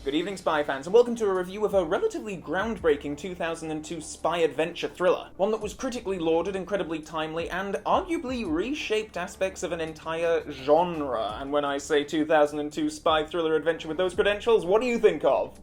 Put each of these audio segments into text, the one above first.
Good evening, spy fans, and welcome to a review of a relatively groundbreaking 2002 spy adventure thriller. One that was critically lauded, incredibly timely, and arguably reshaped aspects of an entire genre. And when I say 2002 spy thriller adventure with those credentials, what do you think of?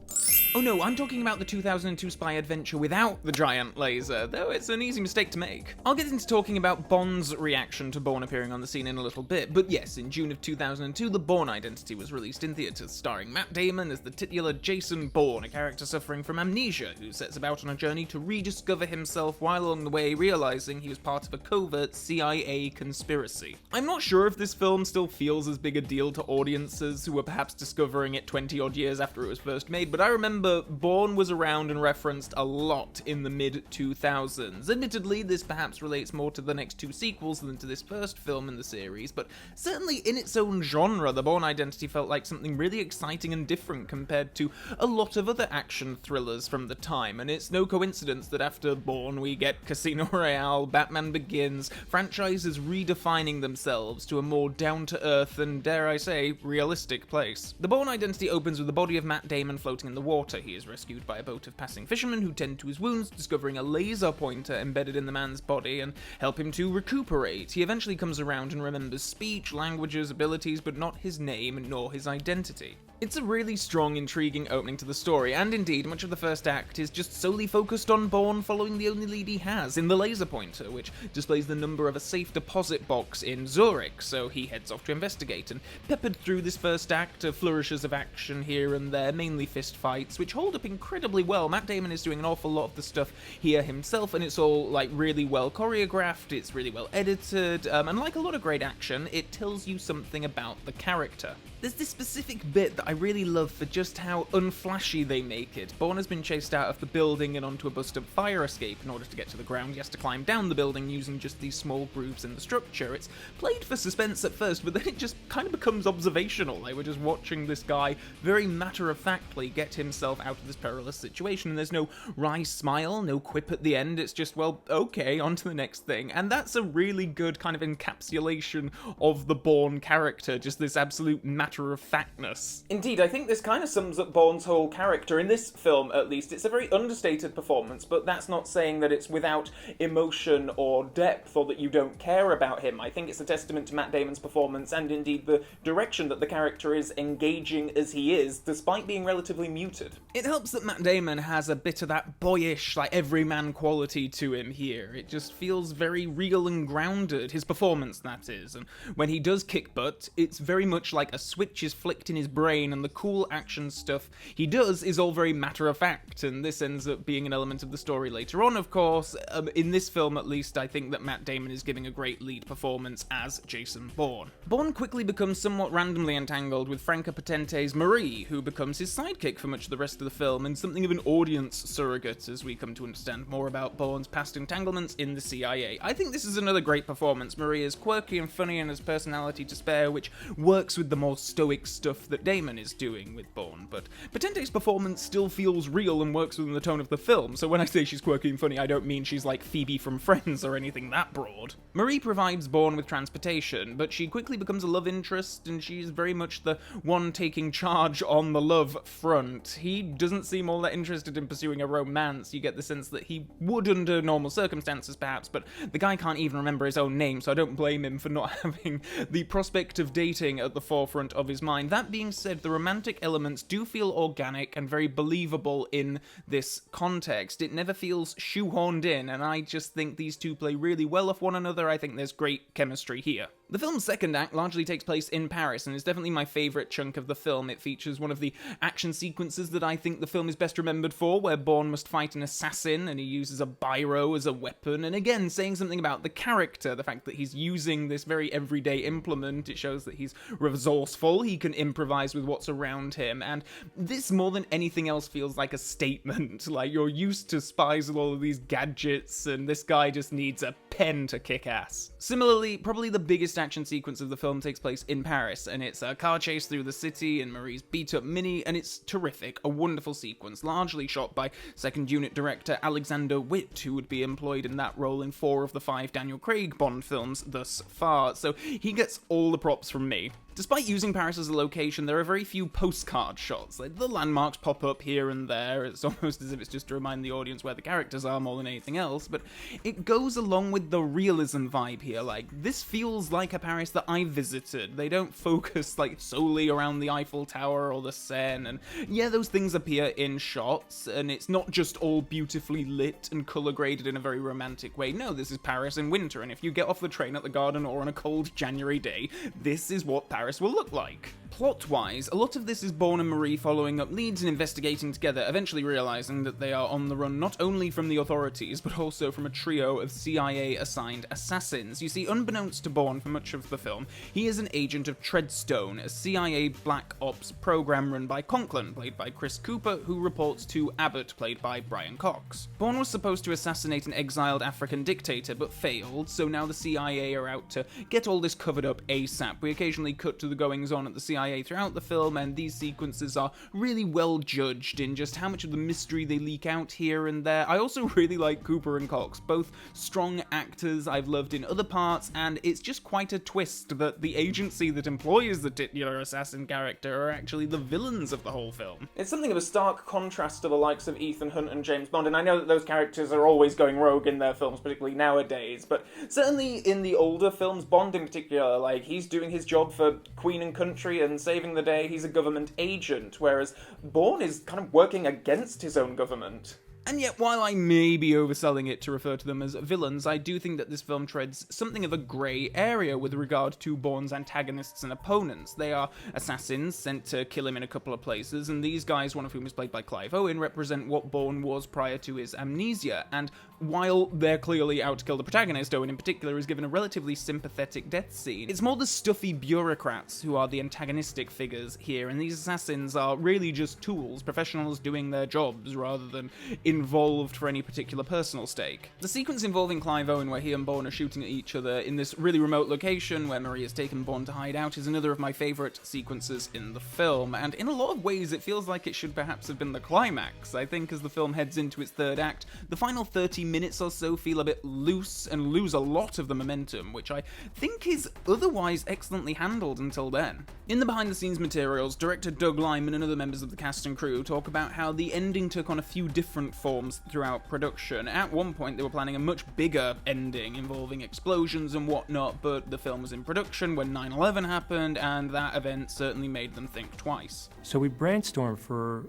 Oh no, I'm talking about the 2002 spy adventure without the giant laser, though it's an easy mistake to make. I'll get into talking about Bond's reaction to Bourne appearing on the scene in a little bit, but yes, in June of 2002, The Bourne Identity was released in theaters, starring Matt Damon as the titular Jason Bourne, a character suffering from amnesia, who sets about on a journey to rediscover himself while along the way realizing he was part of a covert CIA conspiracy. I'm not sure if this film still feels as big a deal to audiences who were perhaps discovering it 20-odd years after it was first made, but I remember Bourne was around and referenced a lot in the mid-2000s. Admittedly, this perhaps relates more to the next two sequels than to this first film in the series, but certainly in its own genre, The Bourne Identity felt like something really exciting and different compared to a lot of other action thrillers from the time, and it's no coincidence that after Bourne we get Casino Royale, Batman Begins, franchises redefining themselves to a more down-to-earth and, dare I say, realistic place. The Bourne Identity opens with the body of Matt Damon floating in the water. He is rescued by a boat of passing fishermen who tend to his wounds, discovering a laser pointer embedded in the man's body and help him to recuperate. He eventually comes around and remembers speech, languages, abilities, but not his name nor his identity. It's a really strong, intriguing opening to the story, and indeed, much of the first act is just solely focused on Bourne following the only lead he has in the laser pointer, which displays the number of a safe deposit box in Zurich, so he heads off to investigate, and peppered through this first act are flourishes of action here and there, mainly fist fights, which hold up incredibly well. Matt Damon is doing an awful lot of the stuff here himself, and it's all, really well choreographed, it's really well edited, and like a lot of great action, it tells you something about the character. There's this specific bit that I really love for just how unflashy they make it. Bourne has been chased out of the building and onto a busted fire escape. In order to get to the ground, he has to climb down the building using just these small grooves in the structure. It's played for suspense at first, but then it just kind of becomes observational. Like, we're just watching this guy very matter-of-factly get himself out of this perilous situation, and there's no wry smile, no quip at the end. It's just, well, okay, on to the next thing. And that's a really good kind of encapsulation of the Bourne character, just this absolute matter-of-factness. Indeed, I think this kind of sums up Bourne's whole character, in this film at least. It's a very understated performance, but that's not saying that it's without emotion or depth, or that you don't care about him. I think it's a testament to Matt Damon's performance, and indeed the direction that the character is engaging as he is, despite being relatively muted. It helps that Matt Damon has a bit of that boyish, everyman quality to him here. It just feels very real and grounded, his performance, that is, and when he does kick butt, it's very much like a switch is flicked in his brain, and the cool action stuff he does is all very matter-of-fact, and this ends up being an element of the story later on, of course. In this film, at least, I think that Matt Damon is giving a great lead performance as Jason Bourne. Bourne quickly becomes somewhat randomly entangled with Franca Potente's Marie, who becomes his sidekick for much of the rest of the film, and something of an audience surrogate as we come to understand more about Bourne's past entanglements in the CIA. I think this is another great performance. Marie is quirky and funny and has personality to spare, which works with the more stoic stuff that Damon is doing with Bourne, but Potente's performance still feels real and works within the tone of the film, so when I say she's quirky and funny, I don't mean she's like Phoebe from Friends or anything that broad. Marie provides Bourne with transportation, but she quickly becomes a love interest, and she's very much the one taking charge on the love front. He doesn't seem all that interested in pursuing a romance. You get the sense that he would under normal circumstances perhaps, but the guy can't even remember his own name, so I don't blame him for not having the prospect of dating at the forefront of his mind. That being said, the romantic elements do feel organic and very believable in this context. It never feels shoehorned in, and I just think these two play really well off one another. I think there's great chemistry here. The film's second act largely takes place in Paris, and is definitely my favourite chunk of the film. It features one of the action sequences that I think the film is best remembered for, where Bourne must fight an assassin, and he uses a biro as a weapon, and again, saying something about the character, the fact that he's using this very everyday implement. It shows that he's resourceful, he can improvise with what's around him, and this more than anything else feels like a statement. Like, you're used to spies with all of these gadgets, and this guy just needs a pen to kick ass. Similarly, probably the biggest action sequence of the film takes place in Paris, and it's a car chase through the city and Marie's beat-up Mini, and it's terrific, a wonderful sequence, largely shot by second unit director Alexander Witt, who would be employed in that role in 4 of the 5 Daniel Craig Bond films thus far, so he gets all the props from me. Despite using Paris as a location, there are very few postcard shots. Like, the landmarks pop up here and there. It's almost as if it's just to remind the audience where the characters are more than anything else, but it goes along with the realism vibe here. Like, this feels like a Paris that I visited. They don't focus, like, solely around the Eiffel Tower or the Seine, and yeah, those things appear in shots, and it's not just all beautifully lit and colour graded in a very romantic way. No, this is Paris in winter, and if you get off the train at the Garden or on a cold January day, this is what Paris will look like. Plot-wise, a lot of this is Bourne and Marie following up leads and investigating together, eventually realising that they are on the run not only from the authorities, but also from a trio of CIA-assigned assassins. You see, unbeknownst to Bourne for much of the film, he is an agent of Treadstone, a CIA Black Ops program run by Conklin, played by Chris Cooper, who reports to Abbott, played by Brian Cox. Bourne was supposed to assassinate an exiled African dictator, but failed, so now the CIA are out to get all this covered up ASAP. We occasionally cut to the goings-on at the CIA throughout the film, and these sequences are really well judged in just how much of the mystery they leak out here and there. I also really like Cooper and Cox, both strong actors I've loved in other parts, and it's just quite a twist that the agency that employs the titular assassin character are actually the villains of the whole film. It's something of a stark contrast to the likes of Ethan Hunt and James Bond, and I know that those characters are always going rogue in their films, particularly nowadays, but certainly in the older films, Bond in particular, like, he's doing his job for Queen and country and saving the day. He's a government agent, whereas Bourne is kind of working against his own government. And yet, while I may be overselling it to refer to them as villains, I do think that this film treads something of a grey area with regard to Bourne's antagonists and opponents. They are assassins sent to kill him in a couple of places, and these guys, one of whom is played by Clive Owen, represent what Bourne was prior to his amnesia. And while they're clearly out to kill the protagonist, Owen in particular is given a relatively sympathetic death scene. It's more the stuffy bureaucrats who are the antagonistic figures here, and these assassins are really just tools, professionals doing their jobs rather than involved for any particular personal stake. The sequence involving Clive Owen where he and Bourne are shooting at each other in this really remote location where Marie has taken Bourne to hide out is another of my favourite sequences in the film, and in a lot of ways it feels like it should perhaps have been the climax. I think as the film heads into its third act, the final 30 minutes or so feel a bit loose and lose a lot of the momentum, which I think is otherwise excellently handled until then. In the behind-the-scenes materials, director Doug Liman and other members of the cast and crew talk about how the ending took on a few different forms throughout production. At one point they were planning a much bigger ending involving explosions and whatnot, but the film was in production when 9/11 happened, and that event certainly made them think twice. So we brainstormed for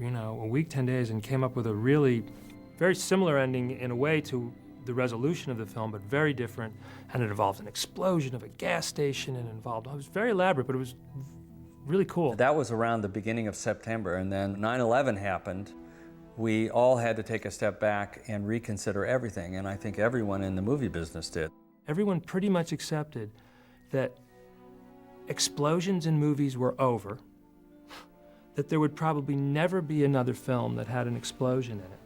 a week, 10 days, and came up with a really very similar ending in a way to the resolution of the film, but very different, and it involved an explosion of a gas station, and it was very elaborate, but it was really cool. That was around the beginning of September, and then 9/11 happened. We all had to take a step back and reconsider everything, and I think everyone in the movie business did. Everyone pretty much accepted that explosions in movies were over, that there would probably never be another film that had an explosion in it.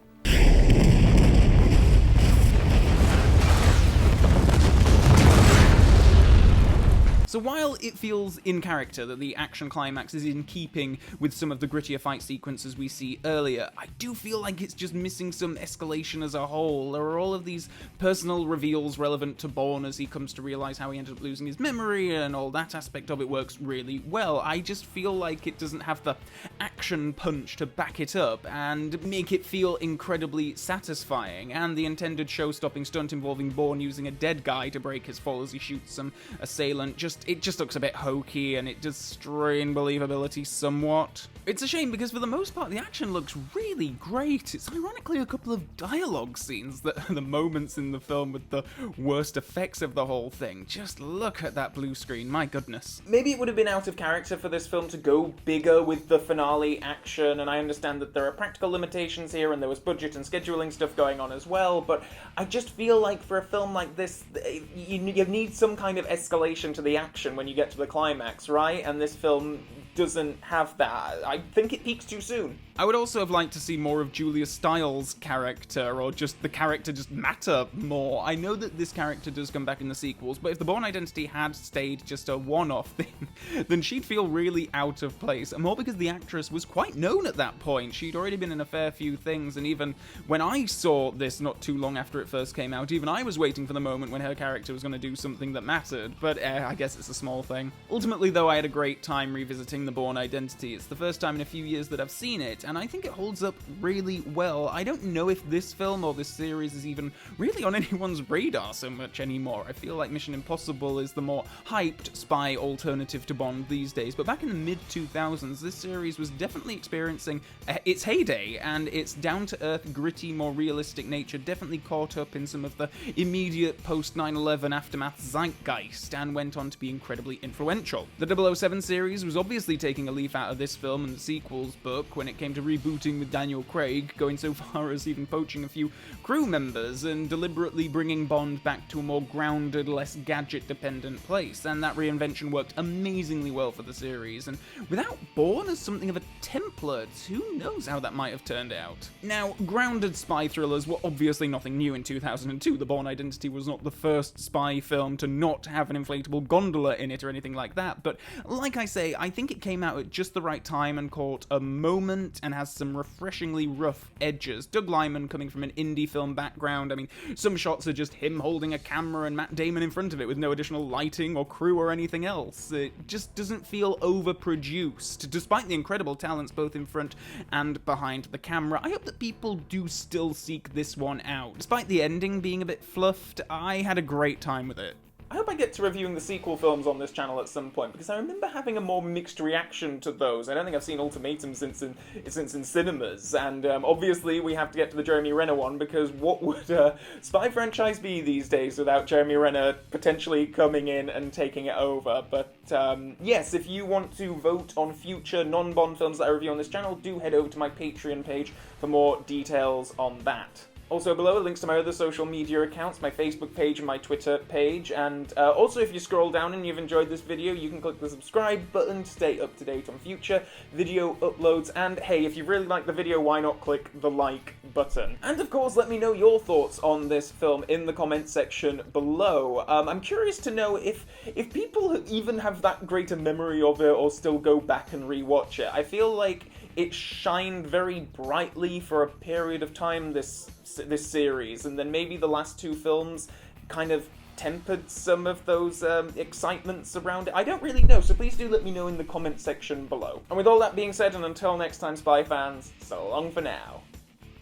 So while it feels in character that the action climax is in keeping with some of the grittier fight sequences we see earlier, I do feel like it's just missing some escalation as a whole. There are all of these personal reveals relevant to Bourne as he comes to realise how he ended up losing his memory, and all that aspect of it works really well. I just feel like it doesn't have the action punch to back it up and make it feel incredibly satisfying, and the intended show-stopping stunt involving Bourne using a dead guy to break his fall as he shoots some assailant it just looks a bit hokey, and it does strain believability somewhat. It's a shame because for the most part the action looks really great. It's ironically a couple of dialogue scenes that are the moments in the film with the worst effects of the whole thing. Just look at that blue screen, my goodness. Maybe it would have been out of character for this film to go bigger with the finale action, and I understand that there are practical limitations here and there was budget and scheduling stuff going on as well, but I just feel like for a film like this, you need some kind of escalation to the action when you get to the climax, right? And this film doesn't have that. I think it peaks too soon. I would also have liked to see more of Julia Stiles' character, or just the character just matter more. I know that this character does come back in the sequels, but if the Bourne Identity had stayed just a one-off thing, then she'd feel really out of place, and more because the actress was quite known at that point. She'd already been in a fair few things, and even when I saw this not too long after it first came out, even I was waiting for the moment when her character was going to do something that mattered, but I guess it's a small thing. Ultimately, though, I had a great time revisiting the Bourne Identity. It's the first time in a few years that I've seen it, and I think it holds up really well. I don't know if this film or this series is even really on anyone's radar so much anymore. I feel like Mission Impossible is the more hyped spy alternative to Bond these days, but back in the mid-2000s, this series was definitely experiencing its heyday, and its down-to-earth, gritty, more realistic nature definitely caught up in some of the immediate post-9/11 aftermath zeitgeist, and went on to be incredibly influential. The 007 series was obviously taking a leaf out of this film and the sequel's book when it came to rebooting with Daniel Craig, going so far as even poaching a few crew members and deliberately bringing Bond back to a more grounded, less gadget-dependent place, and that reinvention worked amazingly well for the series, and without Bourne as something of a template, who knows how that might have turned out. Now, grounded spy thrillers were obviously nothing new in 2002. The Bourne Identity was not the first spy film to not have an inflatable gondola in it or anything like that, but like I say, I think it came out at just the right time and caught a moment and has some refreshingly rough edges. Doug Liman coming from an indie film background, I mean, some shots are just him holding a camera and Matt Damon in front of it with no additional lighting or crew or anything else. It just doesn't feel overproduced, despite the incredible talents both in front and behind the camera. I hope that people do still seek this one out. Despite the ending being a bit fluffed, I had a great time with it. I hope I get to reviewing the sequel films on this channel at some point, because I remember having a more mixed reaction to those. I don't think I've seen Ultimatum since in cinemas, and obviously we have to get to the Jeremy Renner one, because what would a spy franchise be these days without Jeremy Renner potentially coming in and taking it over? But yes, if you want to vote on future non-Bond films that I review on this channel, do head over to my Patreon page for more details on that. Also below are links to my other social media accounts, my Facebook page and my Twitter page, and also if you scroll down and you've enjoyed this video, you can click the subscribe button to stay up to date on future video uploads, and hey, if you really like the video, why not click the like button? And of course, let me know your thoughts on this film in the comment section below. I'm curious to know if people even have that great a memory of it or still go back and rewatch it. I feel like it shined very brightly for a period of time, this series, and then maybe the last two films kind of tempered some of those excitements around it. I don't really know, so please do let me know in the comment section below. And with all that being said, and until next time, Spy fans, so long for now.